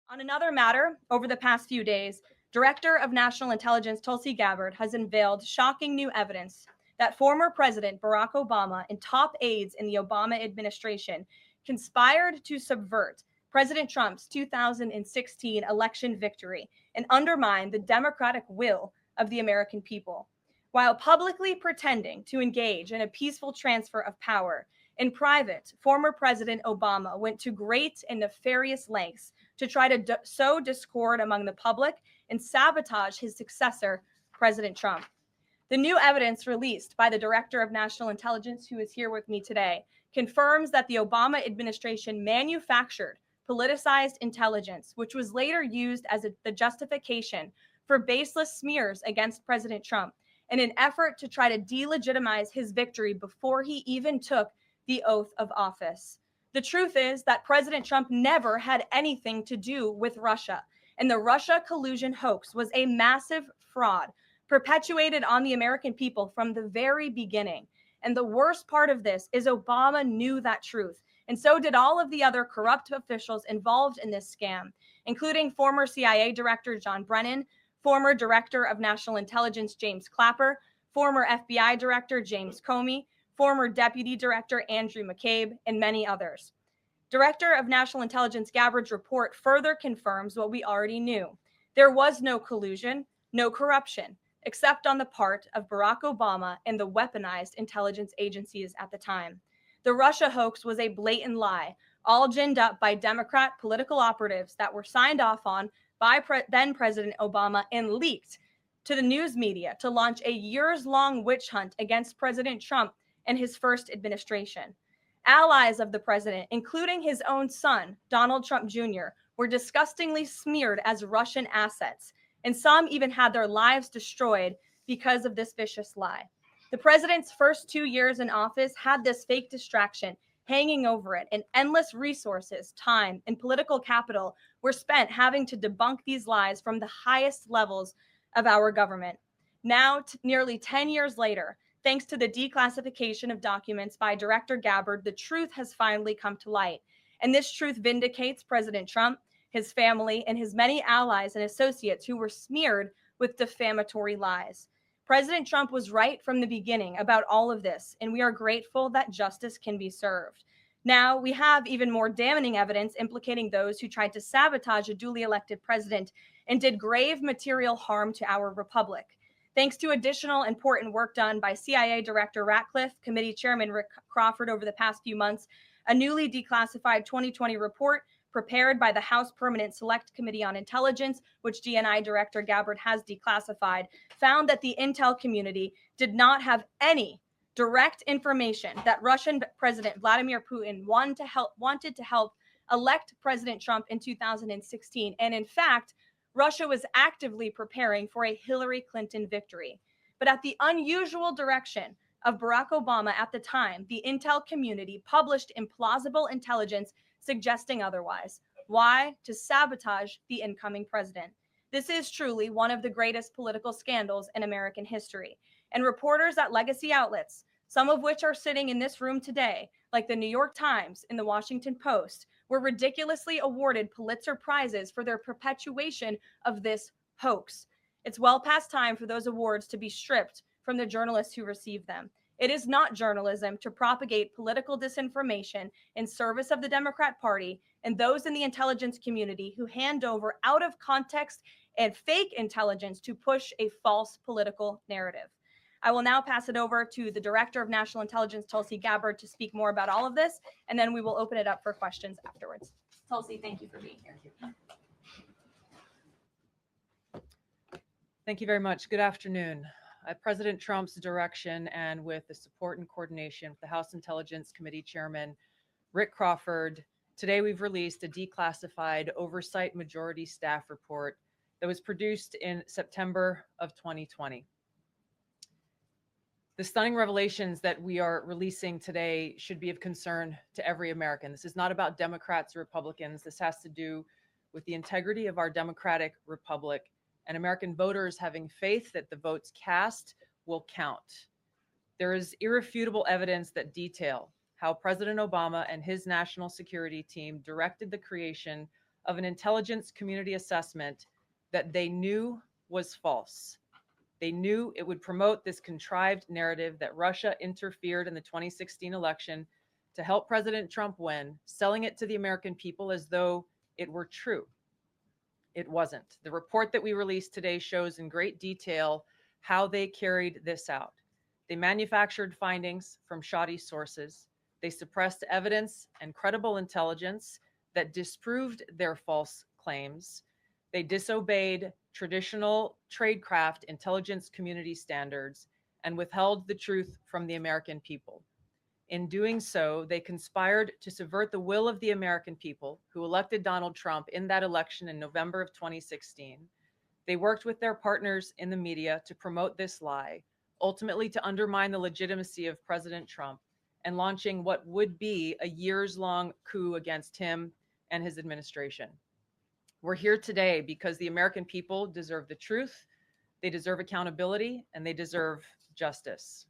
On another matter, over the past few days, Director of National Intelligence Tulsi Gabbard has unveiled shocking new evidence that former President Barack Obama and top aides in the Obama administration conspired to subvert President Trump's 2016 election victory and undermine the democratic will of the American people. While publicly pretending to engage in a peaceful transfer of power, in private, former President Obama went to great and nefarious lengths to try to sow discord among the public and sabotage his successor, President Trump. The new evidence released by the Director of National Intelligence, who is here with me today, confirms that the Obama administration manufactured politicized intelligence, which was later used as the justification for baseless smears against President Trump in an effort to try to delegitimize his victory before he even took the oath of office. The truth is that President Trump never had anything to do with Russia, and the Russia collusion hoax was a massive fraud perpetuated on the American people from the very beginning. And the worst part of this is Obama knew that truth, and so did all of the other corrupt officials involved in this scam, including former CIA Director John Brennan, former Director of National Intelligence James Clapper, former FBI Director James Comey, former Deputy Director Andrew McCabe, and many others. Director of National Intelligence Gabbard's report further confirms what we already knew. There was no collusion, no corruption, except on the part of Barack Obama and the weaponized intelligence agencies at the time. The Russia hoax was a blatant lie, all ginned up by Democrat political operatives that were signed off on by then President Obama and leaked to the news media to launch a years-long witch hunt against President Trump and his first administration. Allies of the president, including his own son, Donald Trump Jr., were disgustingly smeared as Russian assets, and some even had their lives destroyed because of this vicious lie. The president's first 2 years in office had this fake distraction hanging over it, and endless resources, time, and political capital were spent having to debunk these lies from the highest levels of our government. Now, nearly 10 years later, thanks to the declassification of documents by Director Gabbard, the truth has finally come to light. And this truth vindicates President Trump, his family, and his many allies and associates who were smeared with defamatory lies. President Trump was right from the beginning about all of this, and we are grateful that justice can be served. Now, we have even more damning evidence implicating those who tried to sabotage a duly elected president and did grave material harm to our republic. Thanks to additional important work done by CIA Director Ratcliffe, Committee Chairman Rick Crawford over the past few months, a newly declassified 2020 report prepared by the House Permanent Select Committee on Intelligence, which DNI Director Gabbard has declassified, found that the intel community did not have any direct information that Russian President Vladimir Putin wanted to help elect President Trump in 2016. And in fact, Russia was actively preparing for a Hillary Clinton victory. But at the unusual direction of Barack Obama at the time, the intel community published implausible intelligence suggesting otherwise. Why? To sabotage the incoming president. This is truly one of the greatest political scandals in American history. And reporters at legacy outlets, some of which are sitting in this room today, like the New York Times and the Washington Post, were ridiculously awarded Pulitzer Prizes for their perpetuation of this hoax. It's well past time for those awards to be stripped from the journalists who receive them. It is not journalism to propagate political disinformation in service of the Democrat Party and those in the intelligence community who hand over out of context and fake intelligence to push a false political narrative. I will now pass it over to the Director of National Intelligence, Tulsi Gabbard, to speak more about all of this, and then we will open it up for questions afterwards. Tulsi, thank you for being here. Thank you very much. Good afternoon. At President Trump's direction and with the support and coordination with the House Intelligence Committee Chairman, Rick Crawford, today we've released a declassified Oversight Majority Staff report that was produced in September of 2020. The stunning revelations that we are releasing today should be of concern to every American. This is not about Democrats or Republicans. This has to do with the integrity of our democratic republic and American voters having faith that the votes cast will count. There is irrefutable evidence that detail how President Obama and his national security team directed the creation of an intelligence community assessment that they knew was false. They knew it would promote this contrived narrative that Russia interfered in the 2016 election to help President Trump win, selling it to the American people as though it were true. It wasn't. The report that we released today shows in great detail how they carried this out. They manufactured findings from shoddy sources. They suppressed evidence and credible intelligence that disproved their false claims. They disobeyed traditional tradecraft intelligence community standards and withheld the truth from the American people. In doing so, they conspired to subvert the will of the American people who elected Donald Trump in that election in November of 2016. They worked with their partners in the media to promote this lie, ultimately to undermine the legitimacy of President Trump and launching what would be a years-long coup against him and his administration. We're here today because the American people deserve the truth, they deserve accountability, and they deserve justice.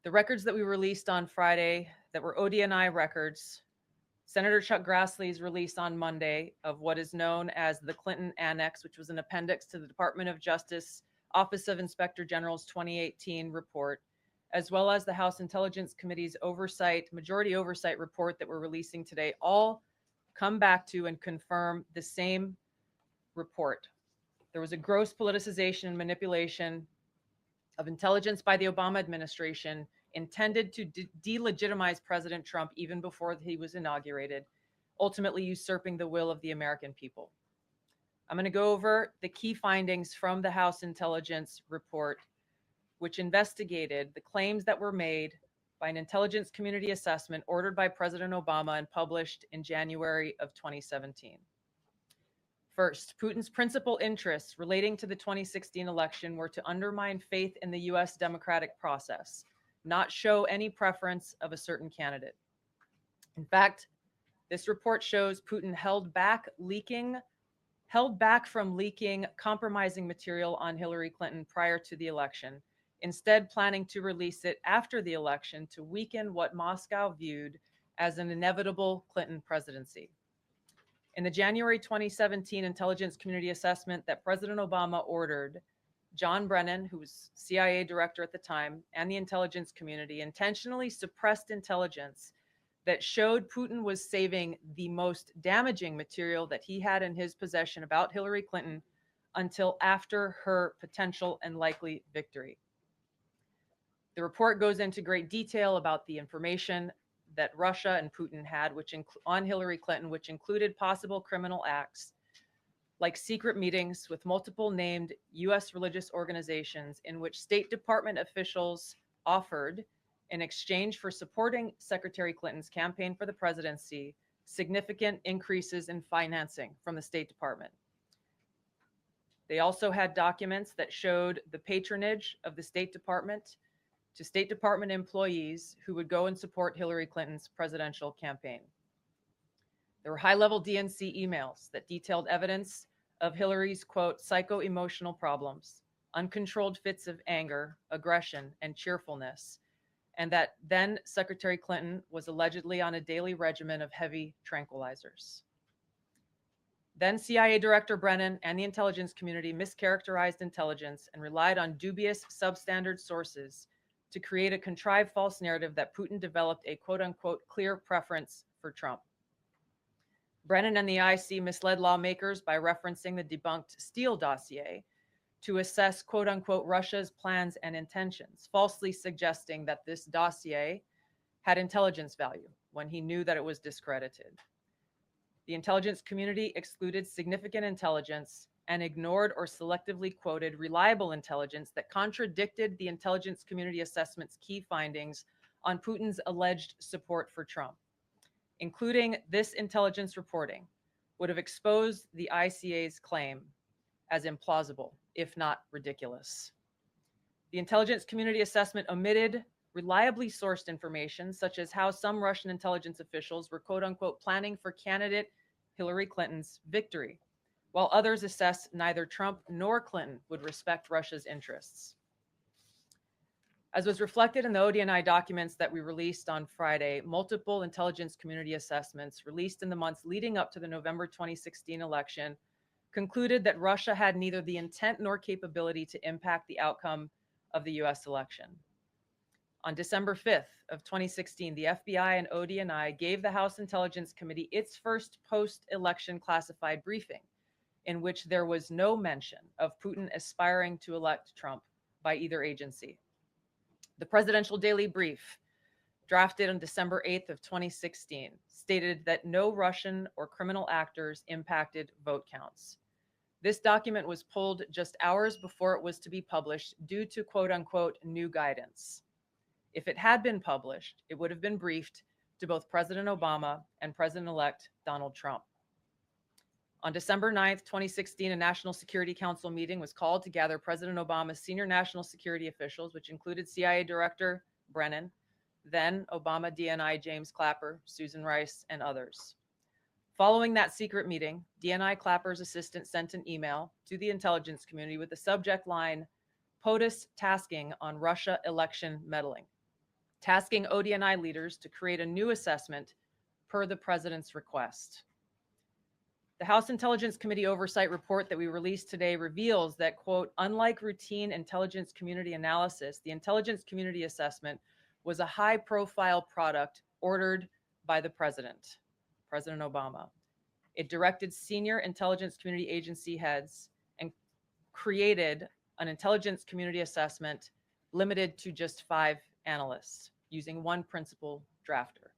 The records that we released on Friday that were ODNI records, Senator Chuck Grassley's release on Monday of what is known as the Clinton Annex, which was an appendix to the Department of Justice Office of Inspector General's 2018 report, as well as the House Intelligence Committee's majority oversight report that we're releasing today, all come back to and confirm the same report. There was a gross politicization and manipulation of intelligence by the Obama administration intended to delegitimize President Trump even before he was inaugurated, ultimately usurping the will of the American people. I'm going to go over the key findings from the House Intelligence Report, which investigated the claims that were made by an intelligence community assessment ordered by President Obama and published in January of 2017. First, Putin's principal interests relating to the 2016 election were to undermine faith in the US democratic process, not show any preference of a certain candidate. In fact, this report shows Putin held back from leaking compromising material on Hillary Clinton prior to the election, instead planning to release it after the election to weaken what Moscow viewed as an inevitable Clinton presidency. In the January 2017 intelligence community assessment that President Obama ordered, John Brennan, who was CIA director at the time, and the intelligence community intentionally suppressed intelligence that showed Putin was saving the most damaging material that he had in his possession about Hillary Clinton until after her potential and likely victory. The report goes into great detail about the information that Russia and Putin had on Hillary Clinton, which included possible criminal acts like secret meetings with multiple named U.S. religious organizations in which State Department officials offered, in exchange for supporting Secretary Clinton's campaign for the presidency, significant increases in financing from the State Department. They also had documents that showed the patronage of the State Department to State Department employees who would go and support Hillary Clinton's presidential campaign. There were high-level DNC emails that detailed evidence of Hillary's, quote, psycho-emotional problems, uncontrolled fits of anger, aggression, and cheerfulness, and that then Secretary Clinton was allegedly on a daily regimen of heavy tranquilizers. Then CIA Director Brennan and the intelligence community mischaracterized intelligence and relied on dubious substandard sources to create a contrived false narrative that Putin developed a quote-unquote clear preference for Trump. Brennan and the IC misled lawmakers by referencing the debunked Steele dossier to assess quote-unquote Russia's plans and intentions, falsely suggesting that this dossier had intelligence value when he knew that it was discredited. The intelligence community excluded significant intelligence and ignored or selectively quoted reliable intelligence that contradicted the intelligence community assessment's key findings on Putin's alleged support for Trump. Including this intelligence reporting would have exposed the ICA's claim as implausible, if not ridiculous. The intelligence community assessment omitted reliably sourced information, such as how some Russian intelligence officials were quote-unquote planning for candidate Hillary Clinton's victory, while others assessed neither Trump nor Clinton would respect Russia's interests. As was reflected in the ODNI documents that we released on Friday, multiple intelligence community assessments released in the months leading up to the November 2016 election concluded that Russia had neither the intent nor capability to impact the outcome of the US election. On December 5th of 2016, the FBI and ODNI gave the House Intelligence Committee its first post-election classified briefing, in which there was no mention of Putin aspiring to elect Trump by either agency. The Presidential Daily Brief, drafted on December 8th of 2016, stated that no Russian or criminal actors impacted vote counts. This document was pulled just hours before it was to be published due to quote unquote new guidance. If it had been published, it would have been briefed to both President Obama and President-elect Donald Trump. On December 9th, 2016, a National Security Council meeting was called to gather President Obama's senior national security officials, which included CIA Director Brennan, then Obama DNI James Clapper, Susan Rice, and others. Following that secret meeting, DNI Clapper's assistant sent an email to the intelligence community with the subject line, POTUS tasking on Russia election meddling, tasking ODNI leaders to create a new assessment per the president's request. The House Intelligence Committee oversight report that we released today reveals that, quote, unlike routine intelligence community analysis, the intelligence community assessment was a high-profile product ordered by the president, President Obama. It directed senior intelligence community agency heads and created an intelligence community assessment limited to just 5 analysts using one principal drafter.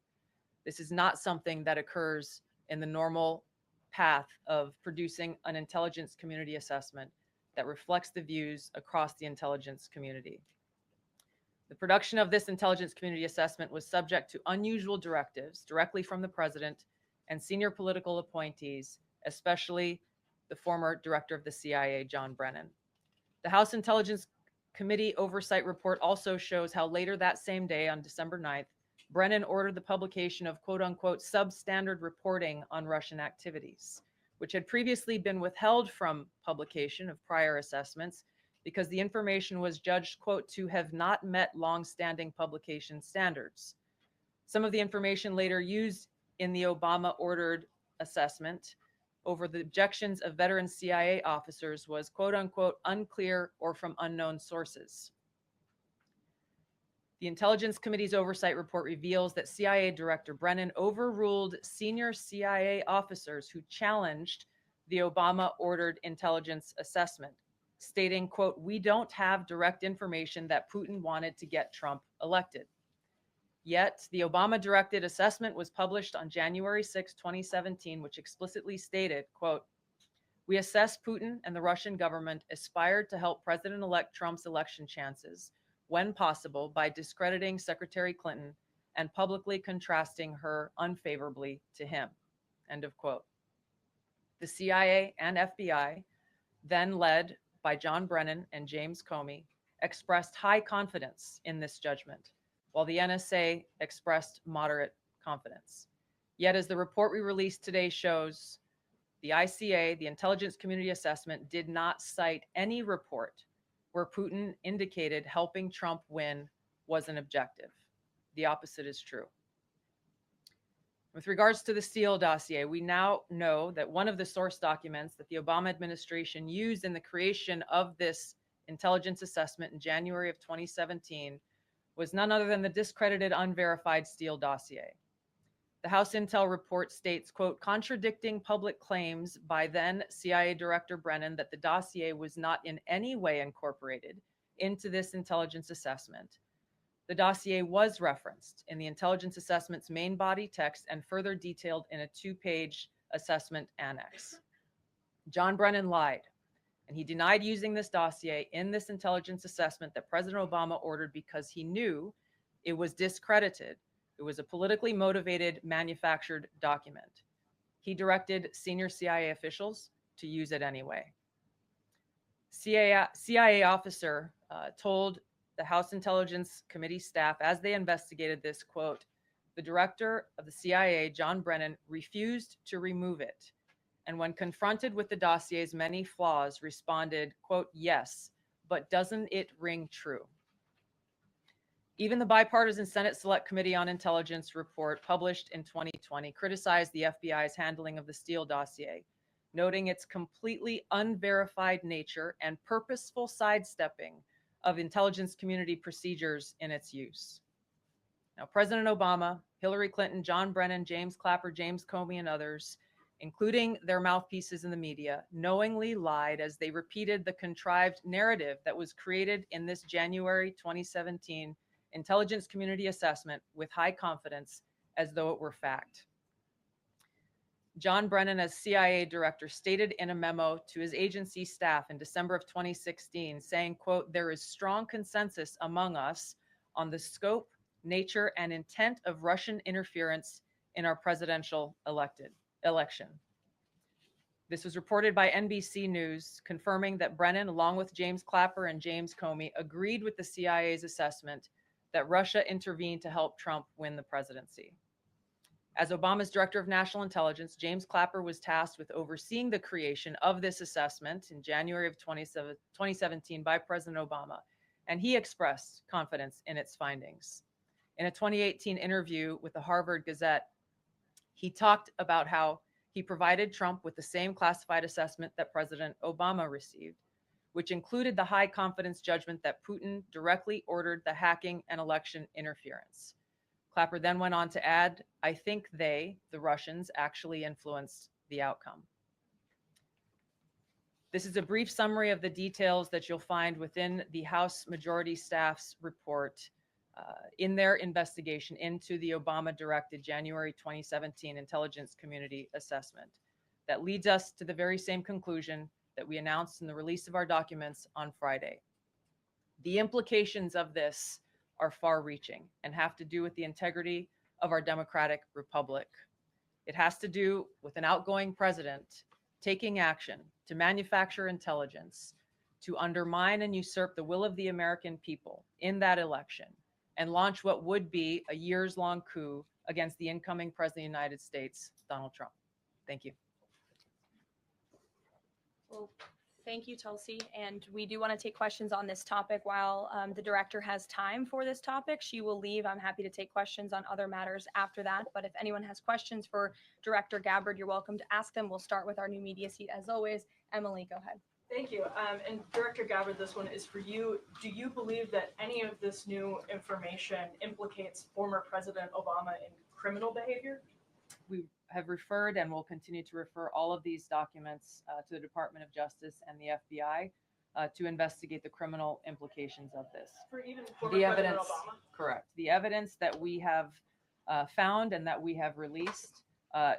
This is not something that occurs in the normal path of producing an intelligence community assessment that reflects the views across the intelligence community. The production of this intelligence community assessment was subject to unusual directives directly from the president and senior political appointees, especially the former director of the CIA, John Brennan. The House Intelligence Committee oversight report also shows how later that same day, on December 9th, Brennan ordered the publication of quote unquote substandard reporting on Russian activities, which had previously been withheld from publication of prior assessments because the information was judged, quote, to have not met long-standing publication standards. Some of the information later used in the Obama-ordered assessment over the objections of veteran CIA officers was, quote unquote, unclear or from unknown sources. The Intelligence Committee's oversight report reveals that CIA Director Brennan overruled senior CIA officers who challenged the Obama-ordered intelligence assessment, stating, quote, we don't have direct information that Putin wanted to get Trump elected. Yet, the Obama-directed assessment was published on January 6, 2017, which explicitly stated, quote, we assess Putin and the Russian government aspired to help President-elect Trump's election chances, when possible, by discrediting Secretary Clinton and publicly contrasting her unfavorably to him, end of quote. The CIA and FBI, then led by John Brennan and James Comey, expressed high confidence in this judgment, while the NSA expressed moderate confidence. Yet, as the report we released today shows, the ICA, the Intelligence Community Assessment, did not cite any report where Putin indicated helping Trump win was an objective. The opposite is true. With regards to the Steele dossier, we now know that one of the source documents that the Obama administration used in the creation of this intelligence assessment in January of 2017 was none other than the discredited, unverified Steele dossier. The House Intel report states, quote, contradicting public claims by then CIA Director Brennan that the dossier was not in any way incorporated into this intelligence assessment. The dossier was referenced in the intelligence assessment's main body text and further detailed in a 2-page assessment annex. John Brennan lied, and he denied using this dossier in this intelligence assessment that President Obama ordered because he knew it was discredited. It was a politically motivated, manufactured document. He directed senior CIA officials to use it anyway. CIA officer told the House Intelligence Committee staff as they investigated this, quote, the director of the CIA, John Brennan, refused to remove it. And when confronted with the dossier's many flaws, responded, quote, yes, but doesn't it ring true? Even the bipartisan Senate Select Committee on Intelligence report published in 2020 criticized the FBI's handling of the Steele dossier, noting its completely unverified nature and purposeful sidestepping of intelligence community procedures in its use. Now, President Obama, Hillary Clinton, John Brennan, James Clapper, James Comey, and others, including their mouthpieces in the media, knowingly lied as they repeated the contrived narrative that was created in this January 2017 intelligence community assessment with high confidence as though it were fact. John Brennan, as CIA director, stated in a memo to his agency staff in December of 2016, saying, quote, "There is strong consensus among us on the scope, nature, and intent of Russian interference in our presidential election." This was reported by NBC News, confirming that Brennan, along with James Clapper and James Comey, agreed with the CIA's assessment that Russia intervened to help Trump win the presidency. As Obama's director of national intelligence, James Clapper was tasked with overseeing the creation of this assessment in January of 2017 by President Obama, and he expressed confidence in its findings. In a 2018 interview with the Harvard Gazette, he talked about how he provided Trump with the same classified assessment that President Obama received, which included the high confidence judgment that Putin directly ordered the hacking and election interference. Clapper then went on to add, "I think they, the Russians, actually influenced the outcome." This is a brief summary of the details that you'll find within the House Majority Staff's report in their investigation into the Obama-directed January 2017 intelligence community assessment. That leads us to the very same conclusion that we announced in the release of our documents on Friday. The implications of this are far-reaching and have to do with the integrity of our democratic republic. It has to do with an outgoing president taking action to manufacture intelligence to undermine and usurp the will of the American people in that election and launch what would be a years-long coup against the incoming President of the United States, Donald Trump. Thank you. Well, thank you, Tulsi. And we do want to take questions on this topic while the director has time for this topic. She will leave. I'm happy to take questions on other matters after that. But if anyone has questions for Director Gabbard, you're welcome to ask them. We'll start with our new media seat as always. Emily, go ahead. Thank you. And Director Gabbard, this one is for you. Do you believe that any of this new information implicates former President Obama in criminal behavior? We have referred and will continue to refer all of these documents to the Department of Justice and the FBI to investigate the criminal implications of this. For even former The President evidence, Obama? correct. The evidence that we have found and that we have released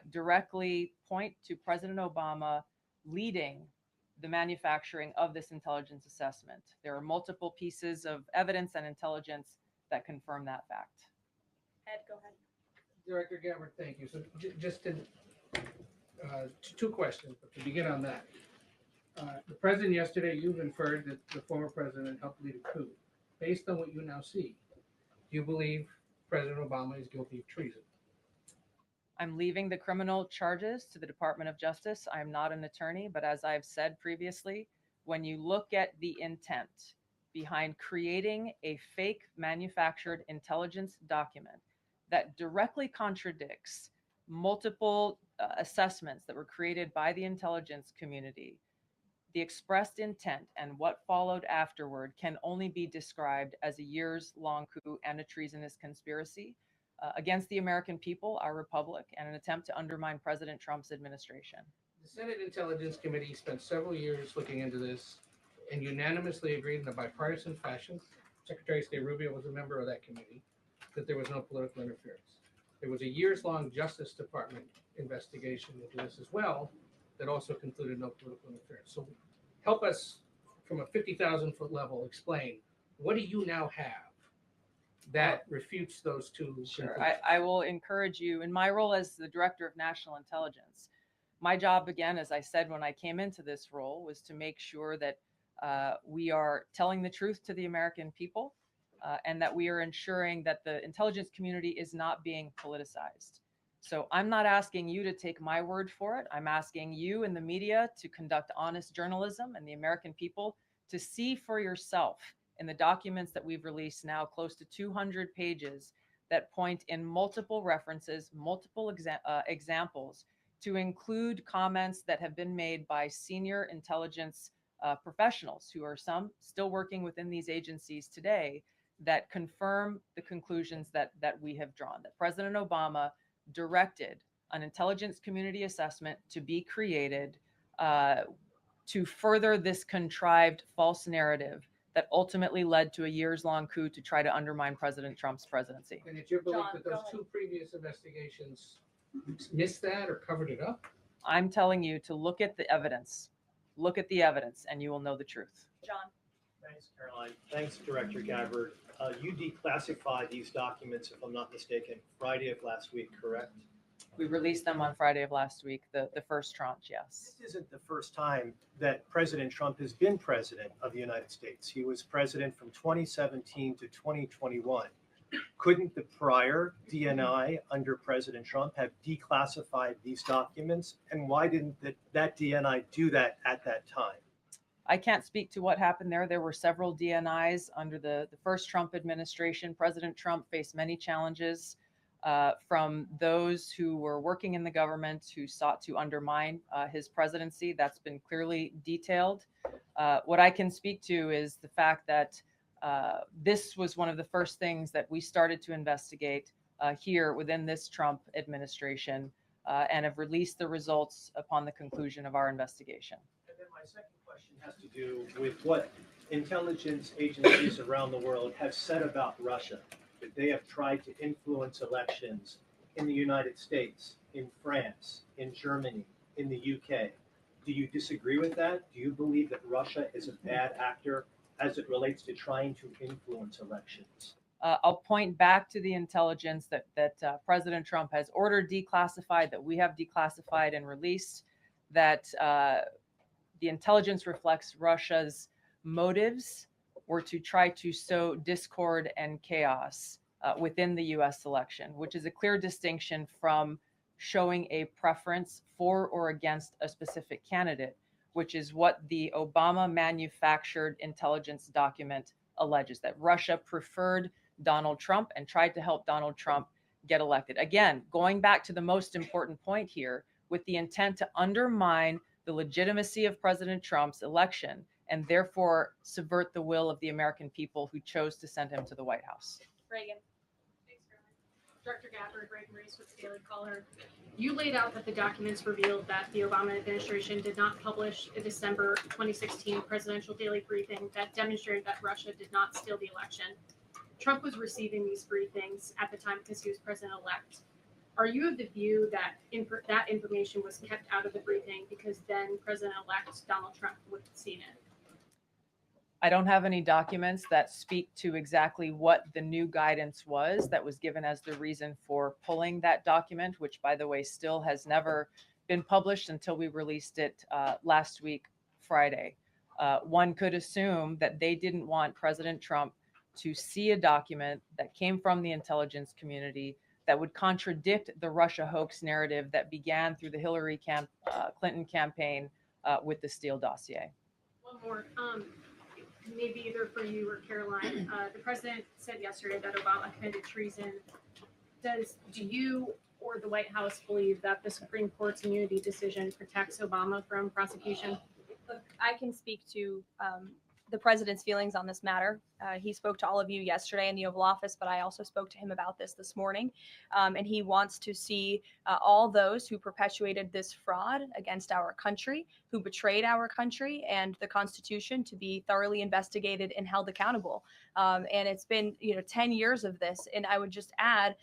directly point to President Obama leading the manufacturing of this intelligence assessment. There are multiple pieces of evidence and intelligence that confirm that fact. Ed, go ahead. Director Gabbard, thank you. So just two questions, but to begin on that. The president yesterday, you've inferred that the former president helped lead a coup. Based on what you now see, do you believe President Obama is guilty of treason? I'm leaving the criminal charges to the Department of Justice. I'm not an attorney, but as I've said previously, when you look at the intent behind creating a fake manufactured intelligence document that directly contradicts multiple assessments that were created by the intelligence community, the expressed intent and what followed afterward can only be described as a years-long coup and a treasonous conspiracy against the American people, our republic, and an attempt to undermine President Trump's administration. The Senate Intelligence Committee spent several years looking into this and unanimously agreed in a bipartisan fashion. Secretary of State Rubio was a member of that committee, that there was no political interference. There was a years-long Justice Department investigation into this as well that also concluded no political interference. So help us from a 50,000-foot level explain, what do you now have that refutes those two? Sure. I will encourage you, in my role as the Director of National Intelligence, my job, again, as I said when I came into this role, was to make sure that we are telling the truth to the American people and that we are ensuring that the intelligence community is not being politicized. So I'm not asking you to take my word for it. I'm asking you in the media to conduct honest journalism and the American people to see for yourself in the documents that we've released now, close to 200 pages, that point in multiple references, multiple examples, to include comments that have been made by senior intelligence professionals, who are some still working within these agencies today, that confirm the conclusions that we have drawn, that President Obama directed an intelligence community assessment to be created to further this contrived false narrative that ultimately led to a years-long coup to try to undermine President Trump's presidency. And it's your belief John, that go those ahead. two previous investigations missed that or covered it up? I'm telling you to look at the evidence. Look at the evidence and you will know the truth. John. Thanks, Caroline. Thanks, Director Gabbard. You declassified these documents, if I'm not mistaken, Friday of last week, correct? We released them on Friday of last week, the first tranche, yes. This isn't the first time that President Trump has been president of the United States. He was president from 2017 to 2021. Couldn't the prior DNI under President Trump have declassified these documents? And why didn't that DNI do that at that time? I can't speak to what happened there. There were several DNIs under the first Trump administration. President Trump faced many challenges from those who were working in the government who sought to undermine his presidency. That's been clearly detailed. What I can speak to is the fact that this was one of the first things that we started to investigate here within this Trump administration and have released the results upon the conclusion of our investigation. And then my second question has to do with what intelligence agencies around the world have said about Russia, that they have tried to influence elections in the United States, in France, in Germany, in the UK. Do you disagree with that? Do you believe that Russia is a bad actor as it relates to trying to influence elections? I'll point back to the intelligence that President Trump has ordered declassified, that we have declassified and released, that the intelligence reflects Russia's motives were to try to sow discord and chaos within the U.S. election, which is a clear distinction from showing a preference for or against a specific candidate, which is what the Obama manufactured intelligence document alleges, that Russia preferred Donald Trump and tried to help Donald Trump get elected. Again, going back to the most important point here, with the intent to undermine the legitimacy of President Trump's election and therefore subvert the will of the American people who chose to send him to the White House. Reagan. Thanks, Caroline. Director Gabbard, Reagan Reese with the Daily Caller. You laid out that the documents revealed that the Obama administration did not publish a December 2016 presidential daily briefing that demonstrated that Russia did not steal the election. Trump was receiving these briefings at the time because he was president-elect. Are you of the view that that information was kept out of the briefing because then President-elect Donald Trump would have seen it? I don't have any documents that speak to exactly what the new guidance was that was given as the reason for pulling that document, which, by the way, still has never been published until we released it last week, Friday. One could assume that they didn't want President Trump to see a document that came from the intelligence community that would contradict the Russia hoax narrative that began through the Hillary Clinton campaign with the Steele dossier. One more. Maybe either for you or Caroline. The president said yesterday that Obama committed treason. Do you or the White House believe that the Supreme Court's immunity decision protects Obama from prosecution? Look, I can speak to the president's feelings on this matter. He spoke to all of you yesterday in the Oval Office, but I also spoke to him about this morning. And he wants to see all those who perpetuated this fraud against our country, who betrayed our country and the Constitution, to be thoroughly investigated and held accountable. And it's been 10 years of this. And I would just add,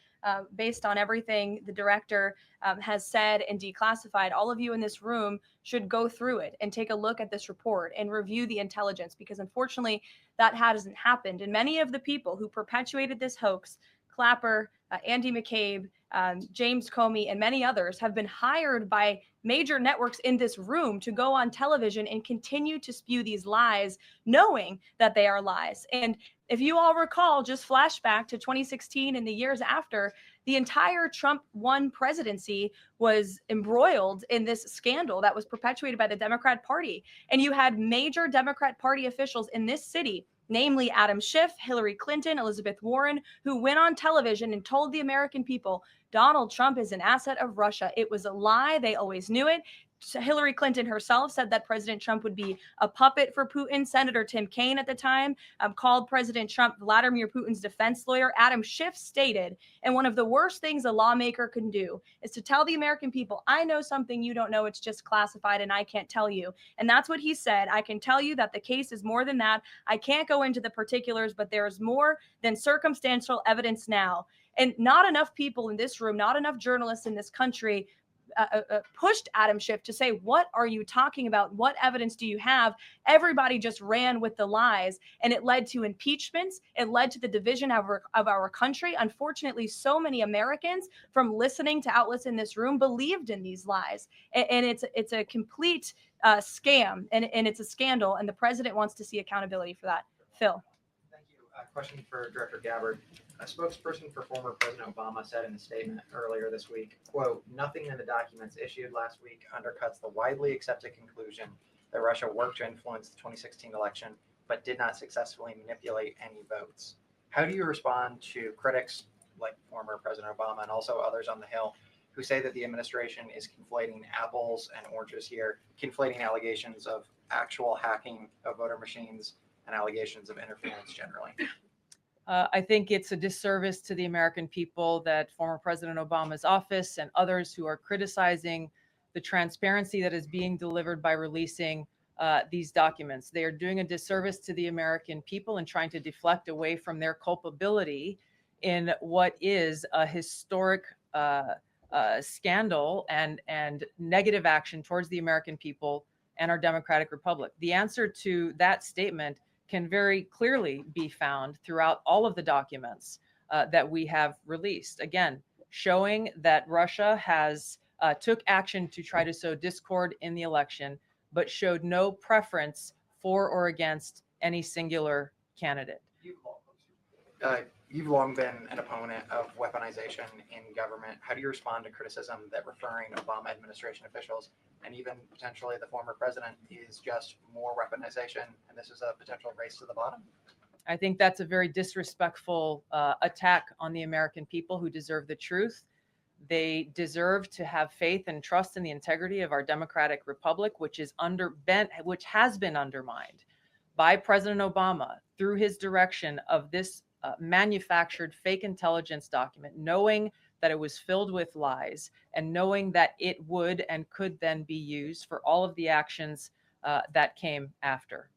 based on everything the director has said and declassified, all of you in this room should go through it and take a look at this report and review the intelligence, because unfortunately that hasn't happened. And many of the people who perpetuated this hoax, Clapper, Andy McCabe, James Comey, and many others, have been hired by major networks in this room to go on television and continue to spew these lies, knowing that they are lies. And if you all recall, just flashback to 2016 and the years after, the entire Trump 1 presidency was embroiled in this scandal that was perpetuated by the Democrat Party. And you had major Democrat Party officials in this city namely Adam Schiff, Hillary Clinton, Elizabeth Warren, who went on television and told the American people Donald Trump is an asset of Russia. It was a lie. They always knew it. Hillary Clinton herself said that President Trump would be a puppet for Putin. Senator Tim Kaine at the time called President Trump Vladimir Putin's defense lawyer. Adam Schiff stated, and one of the worst things a lawmaker can do is to tell the American people, I know something you don't know, it's just classified and I can't tell you. And that's what he said. I can tell you that the case is more than that. I can't go into the particulars, but there is more than circumstantial evidence now. And not enough people in this room, not enough journalists in this country pushed Adam Schiff to say, what are you talking about? What evidence do you have? Everybody just ran with the lies, and it led to impeachments. It led to the division of our country. Unfortunately, so many Americans, from listening to outlets in this room, believed in these lies. And it's a complete scam, and it's a scandal, and the president wants to see accountability for that. Phil. Thank you. A question for Director Gabbard. A spokesperson for former President Obama said in a statement earlier this week, quote, nothing in the documents issued last week undercuts the widely accepted conclusion that Russia worked to influence the 2016 election, but did not successfully manipulate any votes. How do you respond to critics like former President Obama and also others on the Hill who say that the administration is conflating apples and oranges here, conflating allegations of actual hacking of voter machines and allegations of interference generally? I think it's a disservice to the American people that former President Obama's office and others who are criticizing the transparency that is being delivered by releasing these documents. They are doing a disservice to the American people and trying to deflect away from their culpability in what is a historic scandal and negative action towards the American people and our democratic republic. The answer to that statement can very clearly be found throughout all of the documents that we have released. Again, showing that Russia has took action to try to sow discord in the election, but showed no preference for or against any singular candidate. You've long been an opponent of weaponization in government. How do you respond to criticism that referring Obama administration officials and even potentially the former president is just more weaponization and this is a potential race to the bottom? I think that's a very disrespectful attack on the American people who deserve the truth. They deserve to have faith and trust in the integrity of our democratic republic, which has been undermined by President Obama through his direction of this manufactured fake intelligence document, knowing that it was filled with lies and knowing that it would and could then be used for all of the actions that came after.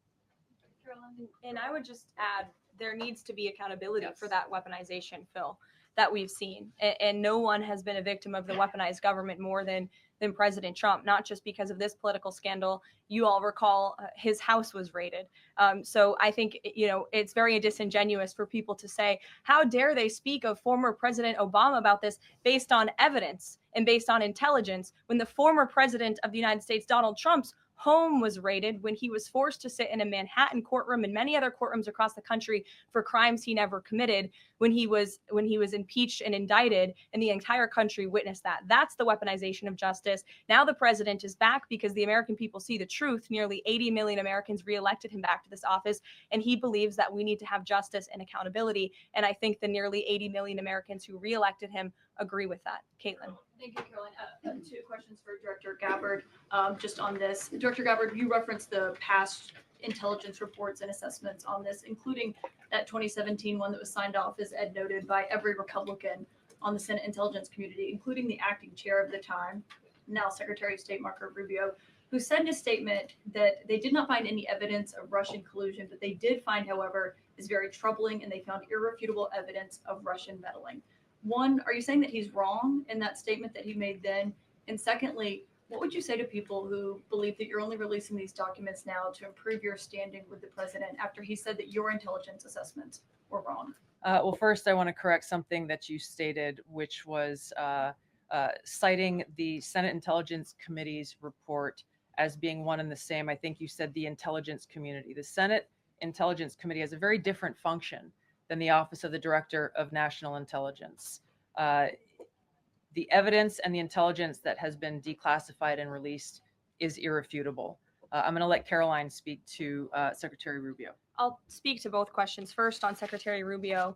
And I would just add, there needs to be accountability for that weaponization, Phil, that we've seen. And no one has been a victim of the weaponized government more than President Trump, not just because of this political scandal. You all recall his house was raided. So I think, it's very disingenuous for people to say, how dare they speak of former President Obama about this based on evidence and based on intelligence when the former president of the United States, Donald Trump's home was raided, when he was forced to sit in a Manhattan courtroom and many other courtrooms across the country for crimes he never committed, when he was impeached and indicted, and the entire country witnessed that. That's the weaponization of justice. Now the president is back because the American people see the truth. Nearly 80 million Americans reelected him back to this office, and he believes that we need to have justice and accountability. And I think the nearly 80 million Americans who reelected him agree with that. Caitlin. Thank you, Caroline. Two questions for Director Gabbard just on this. Director Gabbard, you referenced the past intelligence reports and assessments on this, including that 2017 one that was signed off, as Ed noted, by every Republican on the Senate Intelligence Community, including the acting chair of the time, now Secretary of State Marco Rubio, who said in a statement that they did not find any evidence of Russian collusion, but they did find, however, is very troubling, and they found irrefutable evidence of Russian meddling. One, are you saying that he's wrong in that statement that he made then? And secondly, what would you say to people who believe that you're only releasing these documents now to improve your standing with the president after he said that your intelligence assessments were wrong? Well, first, I want to correct something that you stated, which was citing the Senate Intelligence Committee's report as being one and the same. I think you said the intelligence community. The Senate Intelligence Committee has a very different function than the Office of the Director of National Intelligence. The evidence and the intelligence that has been declassified and released is irrefutable. I'm going to let Caroline speak to Secretary Rubio. I'll speak to both questions. First, on Secretary Rubio,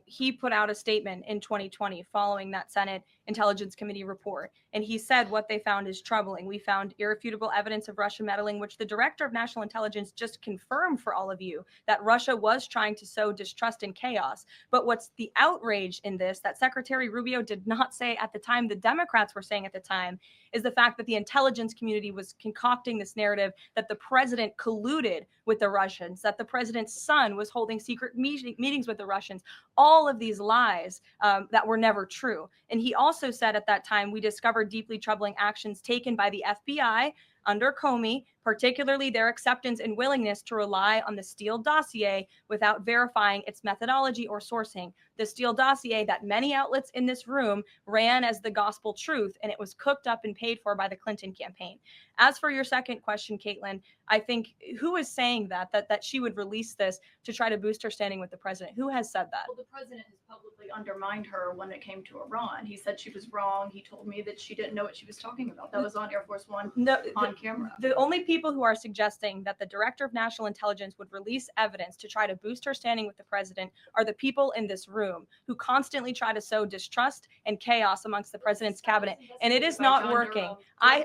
he put out a statement in 2020 following that Senate Intelligence Committee report, and he said what they found is troubling. We found irrefutable evidence of Russia meddling, which the Director of National Intelligence just confirmed for all of you, that Russia was trying to sow distrust and chaos. But what's the outrage in this that Secretary Rubio did not say at the time, the Democrats were saying at the time, is the fact that the intelligence community was concocting this narrative that the president colluded with the Russians, that the president's son was holding secret meetings with the Russians, all of these lies that were never true. And he also said at that time, we discovered deeply troubling actions taken by the FBI under Comey, particularly their acceptance and willingness to rely on the Steele dossier without verifying its methodology or sourcing. The Steele dossier that many outlets in this room ran as the gospel truth, and it was cooked up and paid for by the Clinton campaign. As for your second question, Caitlin, I think who is saying that she would release this to try to boost her standing with the president? Who has said that? Well, the president has publicly undermined her when it came to Iran. He said she was wrong. He told me that she didn't know what she was talking about. That was on Air Force One on camera. The only people who are suggesting that the Director of National Intelligence would release evidence to try to boost her standing with the president are the people in this room who constantly try to sow distrust and chaos amongst the president's cabinet, and it is not working. I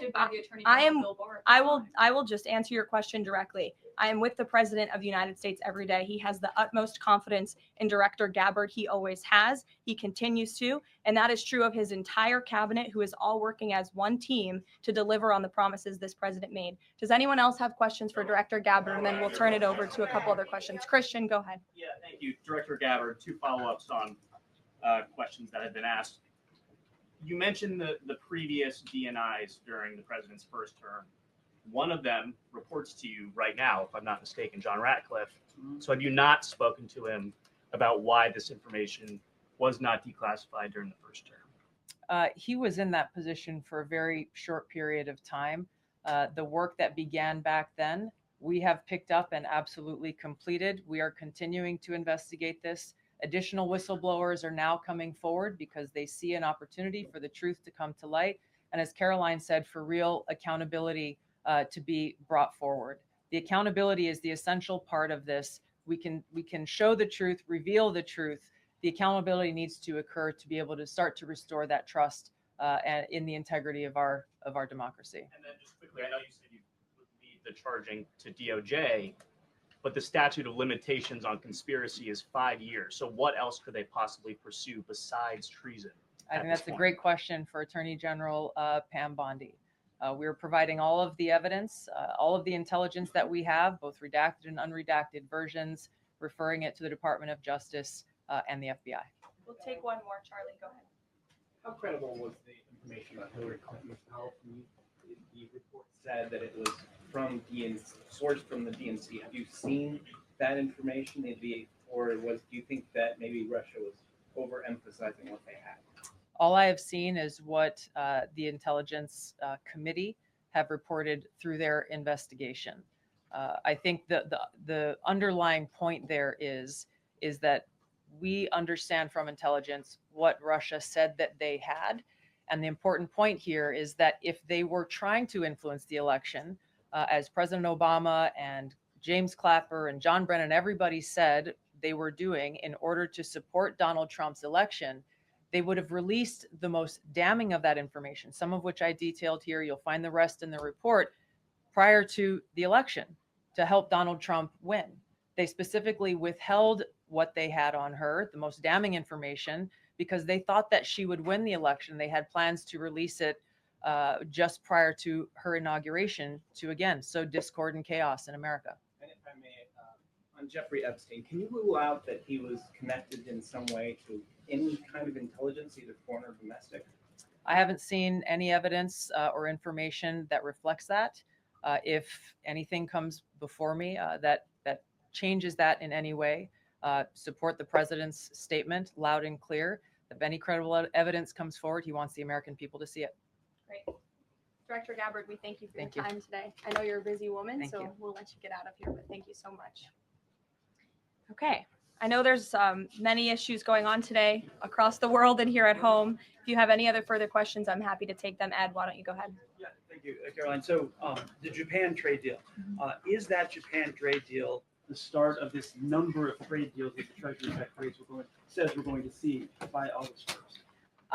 will just answer your question directly. I am with the President of the United States every day. He has the utmost confidence in Director Gabbard. He always has. He continues to. And that is true of his entire cabinet, who is all working as one team to deliver on the promises this president made. Does anyone else have questions for Director Gabbard? And then we'll turn it over to a couple other questions. Christian, go ahead. Yeah, thank you. Director Gabbard, two follow-ups on questions that have been asked. You mentioned the previous DNIs during the president's first term. One of them reports to you right now, if I'm not mistaken, John Ratcliffe. So have you not spoken to him about why this information was not declassified during the first term? He was in that position for a very short period of time. The work that began back then, we have picked up and absolutely completed. We are continuing to investigate this. Additional whistleblowers are now coming forward because they see an opportunity for the truth to come to light. And as Caroline said, for real accountability to be brought forward. The accountability is the essential part of this. We can show the truth, reveal the truth. The accountability needs to occur to be able to start to restore that trust and in the integrity of our democracy. And then just quickly, I know you said you would leave the charging to DOJ, but the statute of limitations on conspiracy is 5 years. So what else could they possibly pursue besides treason? I think that's a great question for Attorney General Pam Bondi. We're providing all of the evidence, all of the intelligence that we have, both redacted and unredacted versions, referring it to the Department of Justice and the FBI. We'll take one more. Charlie, go ahead. How credible was the information about Hillary Clinton's health? The report said that it was from DNC, sourced from the DNC. Have you seen that information? Do you think that maybe Russia was overemphasizing what they had? All I have seen is what the Intelligence Committee have reported through their investigation. I think the underlying point there is that we understand from intelligence what Russia said that they had. And the important point here is that if they were trying to influence the election, as President Obama and James Clapper and John Brennan, everybody said they were doing in order to support Donald Trump's election, they would have released the most damning of that information, some of which I detailed here. You'll find the rest in the report prior to the election to help Donald Trump win. They specifically withheld what they had on her, the most damning information, because they thought that she would win the election. They had plans to release it just prior to her inauguration to, again, sow discord and chaos in America. And if I may, on Jeffrey Epstein, can you rule out that he was connected in some way to any kind of intelligence, either foreign or domestic? I haven't seen any evidence or information that reflects that. If anything comes before me that changes that in any way, support the president's statement loud and clear. If any credible evidence comes forward, he wants the American people to see it. Great. Director Gabbard, we thank you for Thank your you. time today. I know you're a busy woman, Thank so you. we'll let you get out of here, but thank you so much. Okay. I know there's many issues going on today across the world and here at home. If you have any other further questions, I'm happy to take them. Ed, why don't you go ahead? Yeah, thank you, Caroline. So the Japan trade deal, is that Japan trade deal the start of this number of trade deals that the Treasury Secretary says we're going to see by August 1st?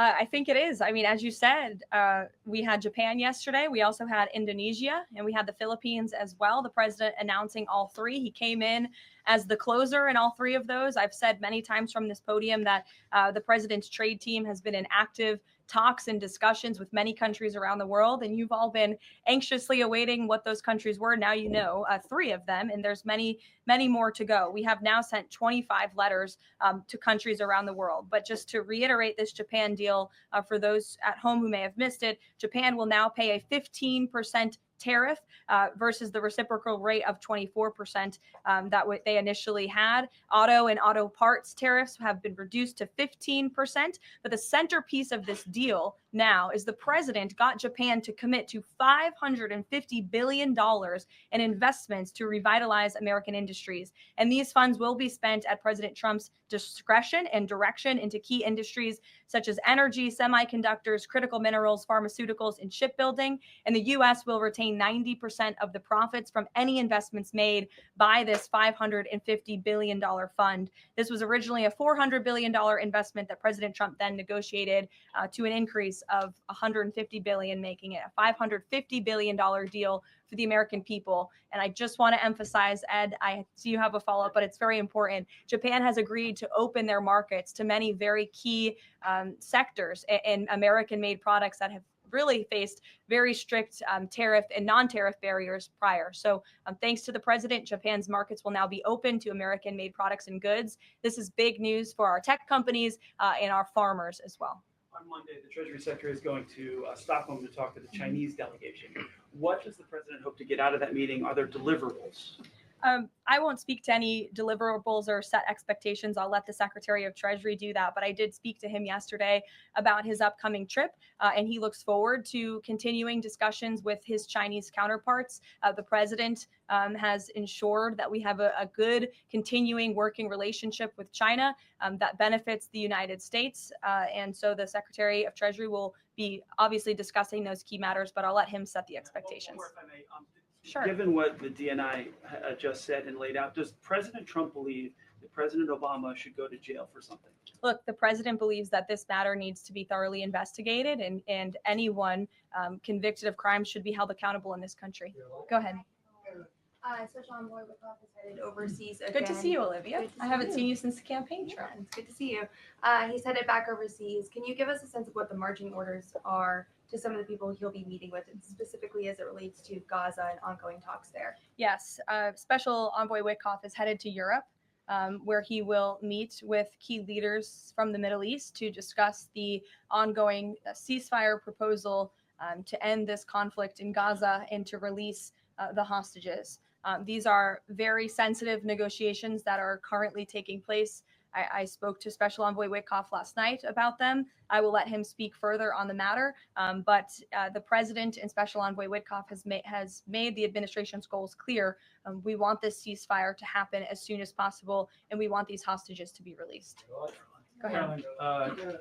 I think it is. I mean, as you said, we had Japan yesterday. We also had Indonesia, and we had the Philippines as well. The president announcing all three. He came in as the closer in all three of those. I've said many times from this podium that the president's trade team has been in active talks and discussions with many countries around the world, and you've all been anxiously awaiting what those countries were. Now you know three of them, and there's many more to go. We have now sent 25 letters to countries around the world. But just to reiterate this Japan deal, for those at home who may have missed it, Japan will now pay a 15% tariff versus the reciprocal rate of 24% that they initially had. Auto and auto parts tariffs have been reduced to 15%. But the centerpiece of this deal now is the president got Japan to commit to $550 billion in investments to revitalize American industries. And these funds will be spent at President Trump's discretion and direction into key industries such as energy, semiconductors, critical minerals, pharmaceuticals, and shipbuilding. And the U.S. will retain 90% of the profits from any investments made by this $550 billion fund. This was originally a $400 billion investment that President Trump then negotiated to an increase of $150 billion, making it a $550 billion deal for the American people. And I just want to emphasize, Ed, I see you have a follow-up, but it's very important. Japan has agreed to open their markets to many very key sectors in American-made products that have really faced very strict tariff and non-tariff barriers prior. So thanks to the president, Japan's markets will now be open to American-made products and goods. This is big news for our tech companies and our farmers as well. On Monday, the Treasury Secretary is going to Stockholm to talk to the Chinese delegation. What does the president hope to get out of that meeting? Are there deliverables? I won't speak to any deliverables or set expectations. I'll let the Secretary of Treasury do that. But I did speak to him yesterday about his upcoming trip, and he looks forward to continuing discussions with his Chinese counterparts. The president has ensured that we have a good continuing working relationship with China that benefits the United States. And so the Secretary of Treasury will be obviously discussing those key matters, but I'll let him set the expectations. One more, if I may. Sure. Given what the DNI just said and laid out, does President Trump believe that President Obama should go to jail for something? Look, the president believes that this matter needs to be thoroughly investigated, and anyone convicted of crime should be held accountable in this country. Go ahead. Special Envoy Wickoff is headed overseas again. Good to see you, Olivia. Good to I see haven't you. seen you since the campaign trail. Yeah, it's good to see you. He's headed back overseas. Can you give us a sense of what the marching orders are to some of the people he'll be meeting with, and specifically as it relates to Gaza and ongoing talks there? Yes, Special Envoy Wickoff is headed to Europe, where he will meet with key leaders from the Middle East to discuss the ongoing ceasefire proposal to end this conflict in Gaza and to release the hostages. These are very sensitive negotiations that are currently taking place. I spoke to Special Envoy Wickoff last night about them. I will let him speak further on the matter. But the president and Special Envoy Wickoff has made the administration's goals clear. We want this ceasefire to happen as soon as possible, and we want these hostages to be released. Go ahead. Carolyn,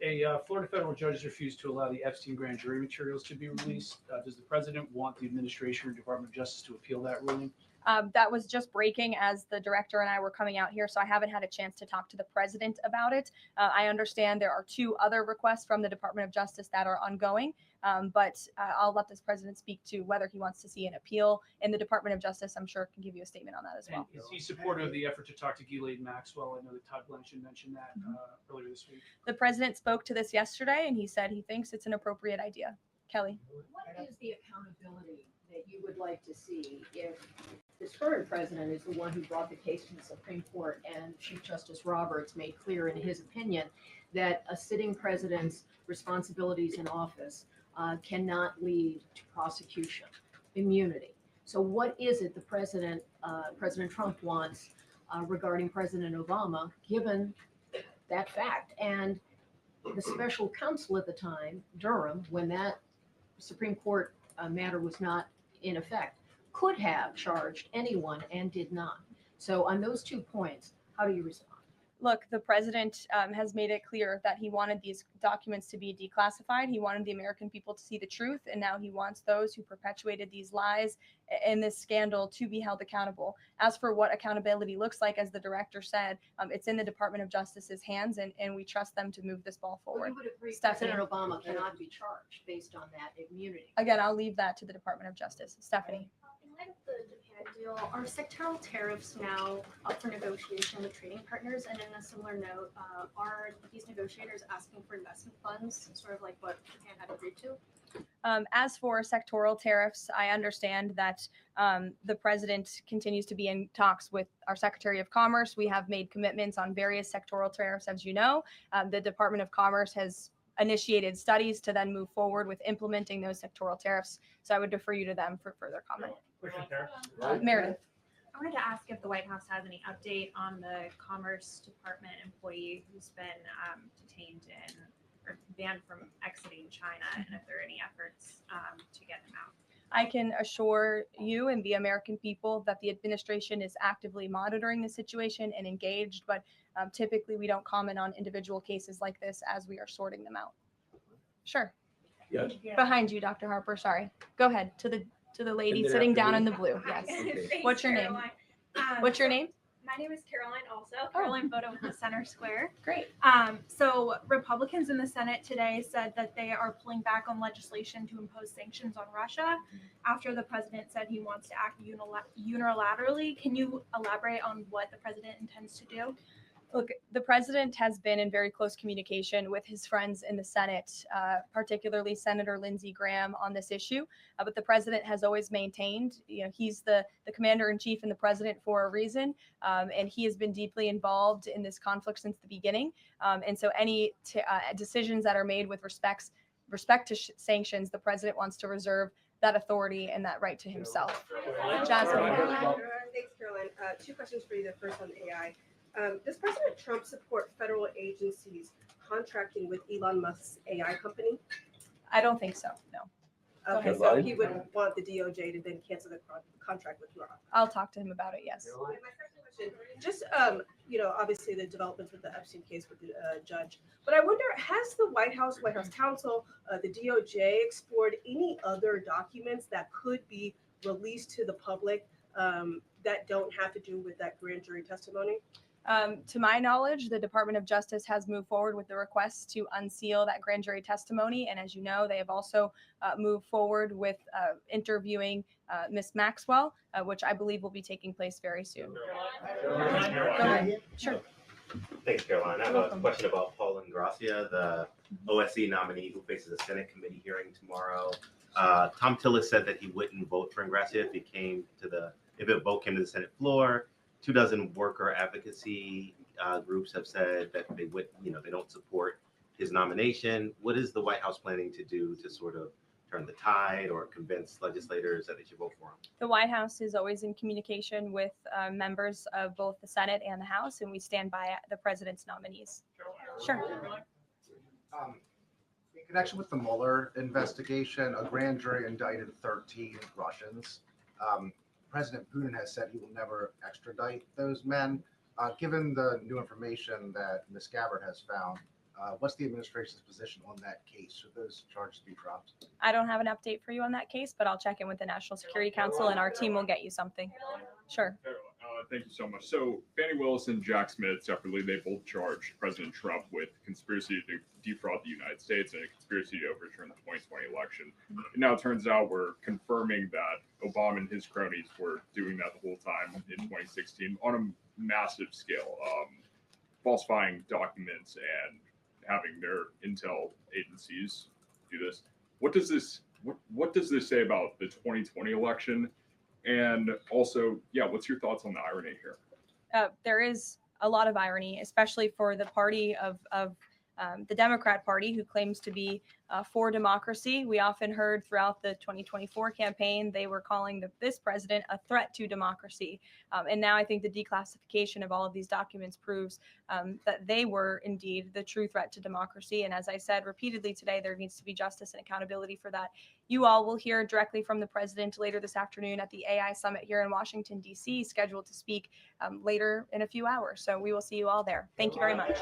a Florida federal judge has refused to allow the Epstein grand jury materials to be released. Does the president want the administration or Department of Justice to appeal that ruling? That was just breaking as the director and I were coming out here, so I haven't had a chance to talk to the president about it. I understand there are 2 other requests from the Department of Justice that are ongoing, but I'll let this president speak to whether he wants to see an appeal in the Department of Justice. I'm sure can give you a statement on that as well. And is he supportive of the effort to talk to Ghislaine Maxwell? I know that Todd Blanchard mentioned that earlier this week. The president spoke to this yesterday, and he said he thinks it's an appropriate idea. Kelly. What is the accountability that you would like to see if this current president is the one who brought the case to the Supreme Court, and Chief Justice Roberts made clear in his opinion that a sitting president's responsibilities in office cannot lead to prosecution, immunity? So what is it the President Trump wants regarding President Obama, given that fact? And the special counsel at the time, Durham, when that Supreme Court matter was not in effect, could have charged anyone and did not. So on those 2 points, how do you respond? Look, the president has made it clear that he wanted these documents to be declassified. He wanted the American people to see the truth, and now he wants those who perpetuated these lies and this scandal to be held accountable. As for what accountability looks like, as the director said, it's in the Department of Justice's hands, and we trust them to move this ball Well, forward. you would agree Stephanie. President Obama cannot be charged based on that immunity. Again, I'll leave that to the Department of Justice. Stephanie. In light of the Japan deal, are sectoral tariffs now up for negotiation with trading partners? And in a similar note, are these negotiators asking for investment funds, sort of like what Japan had agreed to? As for sectoral tariffs, I understand that the president continues to be in talks with our Secretary of Commerce. We have made commitments on various sectoral tariffs, as you know. The Department of Commerce has initiated studies to then move forward with implementing those sectoral tariffs. So I would defer you to them for further comment. Meredith. I wanted to ask if the White House has any update on the Commerce Department employee who's been detained or banned from exiting China, and if there are any efforts to get him out. I can assure you and the American people that the administration is actively monitoring the situation and engaged, but typically we don't comment on individual cases like this as we are sorting them out. Sure. Yes. Behind you, Dr. Harper. Sorry. Go ahead to the lady sitting down in the blue. Yes. Okay. What's your name? What's your name? My name is Caroline also. Caroline Boda with the Center Square. Great. So Republicans in the Senate today said that they are pulling back on legislation to impose sanctions on Russia after the president said he wants to act unilaterally. Can you elaborate on what the president intends to do? Look, the president has been in very close communication with his friends in the Senate, particularly Senator Lindsey Graham, on this issue. But the president has always maintained, he's the commander in chief and the president for a reason, and he has been deeply involved in this conflict since the beginning. And so any decisions that are made with respect to sanctions, the president wants to reserve that authority and that right to himself. Jasmine. Thanks, Caroline. Two questions for you. The first on AI. Does President Trump support federal agencies contracting with Elon Musk's AI company? I don't think so, no. Okay, so he would want the DOJ to then cancel the contract with Rob. I'll talk to him about it, yes. My second question, just, obviously the developments with the Epstein case with the judge, but I wonder, has the White House counsel, the DOJ explored any other documents that could be released to the public that don't have to do with that grand jury testimony? To my knowledge, the Department of Justice has moved forward with the request to unseal that grand jury testimony. And as you know, they have also moved forward with interviewing Ms. Maxwell, which I believe will be taking place very soon. Go ahead. Sure. Thanks, Caroline. I have a question about Paul Ingracia, the OSC nominee who faces a Senate committee hearing tomorrow. Tom Tillis said that he wouldn't vote for Ingracia if a vote came to the Senate floor. 24 worker advocacy groups have said that they don't support his nomination. What is the White House planning to do to sort of turn the tide or convince legislators that they should vote for him? The White House is always in communication with members of both the Senate and the House, and we stand by the president's nominees. Sure. In connection with the Mueller investigation, a grand jury indicted 13 Russians. President Putin has said he will never extradite those men. Given the new information that Ms. Gabbard has found, what's the administration's position on that case? Should those charges be dropped? I don't have an update for you on that case, but I'll check in with the National Security Council and our team will get you something. Sure. Thank you so much. So Fannie Willis and Jack Smith separately, they both charged President Trump with conspiracy to defraud the United States and a conspiracy to overturn the 2020 election. And now it turns out we're confirming that Obama and his cronies were doing that the whole time in 2016 on a massive scale, falsifying documents and having their intel agencies do this. What does this say about the 2020 election? And also, what's your thoughts on the irony here? There is a lot of irony, especially for the party of the Democrat Party, who claims to be for democracy. We often heard throughout the 2024 campaign they were calling this president a threat to democracy. And now I think the declassification of all of these documents proves that they were indeed the true threat to democracy. And as I said repeatedly today, there needs to be justice and accountability for that. You all will hear directly from the president later this afternoon at the AI Summit here in Washington, D.C., scheduled to speak later in a few hours. So we will see you all there. Thank you very much.